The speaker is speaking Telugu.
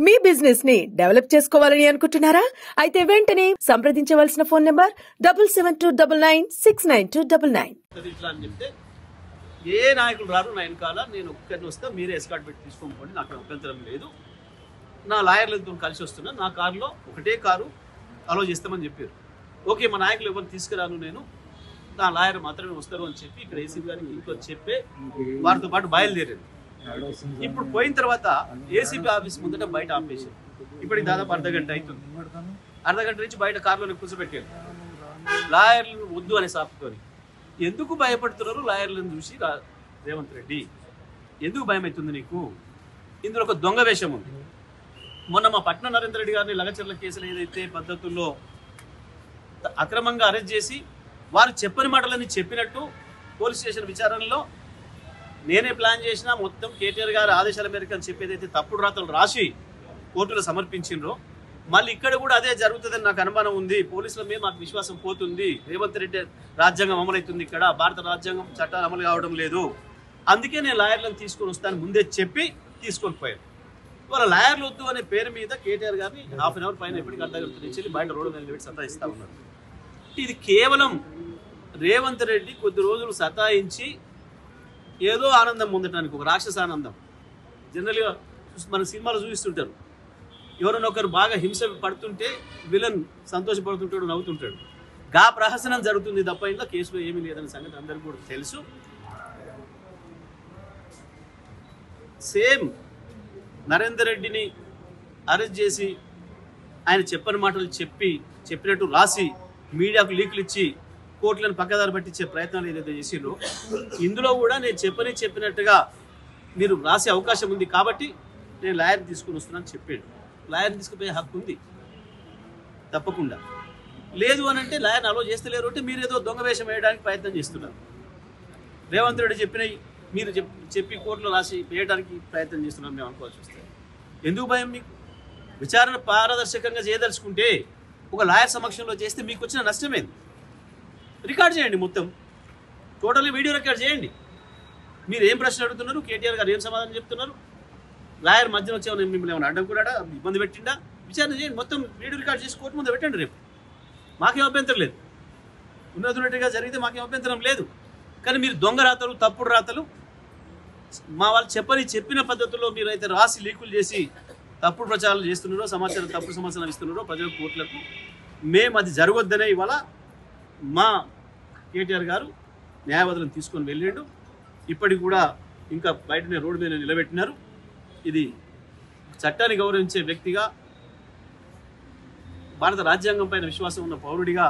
మీ బిజినెస్ ని డెవలప్ చేసుకోవాలని అనుకుంటున్నారా? అయితే వెంటనే సంప్రదించవలసిన ఫోన్ నంబర్ 7729969299. ఇట్లా అని చెప్తే ఏ నాయకులు రారు నా వెనకాల, నేను ఒక్కరిని వస్తా, మీరే ఎస్కార్ట్ పెట్టి తీసుకోండి, నాకు అభ్యంతరం లేదు, నా లాయర్లతో కలిసి వస్తున్నా, నా కారులో ఒకటే కారు అలో చేస్తామని చెప్పారు. ఓకే, మా నాయకులు ఎవరు తీసుకురాను, నేను నా లాయర్ మాత్రమే వస్తారు అని చెప్పి ఇక్కడ ఏసీబీ గారికి ఇంట్లో చెప్పే వారితో పాటు బయలుదేరారు. ఇప్పుడు పోయిన తర్వాత ఏసీబీ ఆఫీస్ ముందట బయట ఆపేశారు. ఇప్పటికి దాదాపు అర్ధగంట అవుతుంది. అర్ధగంట నుంచి బయట కారులో కూర్చోబెట్టారు లాయర్లను వద్దు అనే సాపుతోని. ఎందుకు భయపడుతున్నారు లాయర్లను చూసి రేవంత్ రెడ్డి? ఎందుకు భయం అవుతుంది నీకు? ఇందులో ఒక దొంగ వేషం ఉంది. మొన్న మా పట్నం నరేంద్ర రెడ్డి గారిని లగచర్ల కేసులు ఏదైతే పద్ధతుల్లో అక్రమంగా అరెస్ట్ చేసి వారు చెప్పని మాటలని చెప్పినట్టు పోలీస్ స్టేషన్ విచారణలో నేనే ప్లాన్ చేసినా, మొత్తం కేటీఆర్ గారి ఆదేశాల మేరకు అని చెప్పేదైతే తప్పుడు రాతలు రాసి కోర్టులో సమర్పించిండ్రో, మళ్ళీ ఇక్కడ కూడా అదే జరుగుతుందని నాకు అనుమానం ఉంది. పోలీసుల మీద మాకు విశ్వాసం పోతుంది. రేవంత్ రెడ్డి రాజ్యాంగం అమలవుతుంది, ఇక్కడ భారత రాజ్యాంగం చట్టాలు అమలు కావడం లేదు, అందుకే నేను లాయర్లను తీసుకొని వస్తాను ముందే చెప్పి తీసుకొని పోయాను. వాళ్ళ లాయర్లు వద్దు అనే పేరు మీద కేటీఆర్ గారిని హాఫ్ అన్ అవర్ పైన ఎప్పటికీ అర్ధగంట నుంచి బయట రోడ్డు మీద పెట్టి సతాయిస్తా ఉన్నారు. ఇది కేవలం రేవంత్ రెడ్డి కొద్ది రోజులు సతాయించి ఏదో ఆనందం పొందటానికి, ఒక రాక్షస ఆనందం. జనరల్గా మన సినిమాలో చూపిస్తుంటారు, ఎవరైనా ఒకరు బాగా హింస పడుతుంటే విలన్ సంతోషపడుతుంటాడు, నవ్వుతుంటాడు. గా ప్రహసనం జరుగుతుంది తప్ప ఇంట్లో కేసులో ఏమీ లేదనే సంగతి అందరికీ కూడా తెలుసు. సేమ్ నరేందర్ రెడ్డిని అరెస్ట్ చేసి ఆయన చెప్పని మాటలు చెప్పినట్టు రాసి మీడియాకు లీకులు ఇచ్చి కోర్టులను పక్కదారి పట్టించే ప్రయత్నాలు ఏదైతే చేసిండ్రో, ఇందులో కూడా నేను చెప్పినట్టుగా మీరు రాసే అవకాశం ఉంది కాబట్టి నేను లాయర్ తీసుకుని వస్తున్నాను చెప్పాడు. లాయర్ తీసుకుపోయే హక్కు ఉంది తప్పకుండా. లేదు అని అంటే లాయర్ని అలో చేస్తలేరు అంటే మీరు ఏదో దొంగ వేషం వేయడానికి ప్రయత్నం చేస్తున్నారు. రేవంత్ రెడ్డి చెప్పినవి మీరు చెప్పి కోర్టులో రాసి వేయడానికి ప్రయత్నం చేస్తున్నారు మేము అనుకోవాల్సి వస్తే. ఎందుకు భయం మీకు? విచారణ పారదర్శకంగా చేయదలుచుకుంటే ఒక లాయర్ సమక్షంలో చేస్తే మీకు వచ్చిన నష్టమేది. రికార్డ్ చేయండి, మొత్తం టోటల్లీ వీడియో రికార్డ్ చేయండి. మీరు ఏం ప్రశ్న అడుగుతున్నారు, కేటీఆర్ గారు ఏం సమాధానం చెప్తున్నారు, లాయర్ మధ్యలో వచ్చేవాళ్ళు మిమ్మల్ని ఏమైనా అడ్డం కూడా ఇబ్బంది పెట్టిండా, విచారణ చేయండి, మొత్తం వీడియో రికార్డ్ చేసి కోర్టు ముందు పెట్టండి. రేపు మాకేం అభ్యంతరం లేదు, ఉన్నతున్నట్టుగా జరిగితే మాకేం అభ్యంతరం లేదు. కానీ మీరు దొంగ రాతలు, తప్పుడు రాతలు మా వాళ్ళు చెప్పిన పద్ధతుల్లో మీరు అయితే రాసి లీకులు చేసి తప్పుడు ప్రచారాలు చేస్తున్నారో, తప్పుడు సమాచారం ఇస్తున్నారో ప్రజల కోర్టులకు, మేము అది జరగొద్దనే ఇవాళ మా కేటీఆర్ గారు న్యాయవాదులను తీసుకొని వెళ్ళిండు. ఇప్పటికి కూడా ఇంకా బయటనే రోడ్డు మీద నిలబెట్టినారు. ఇది చట్టాన్ని గౌరవించే వ్యక్తిగా, భారత రాజ్యాంగం పైన విశ్వాసం ఉన్న పౌరుడిగా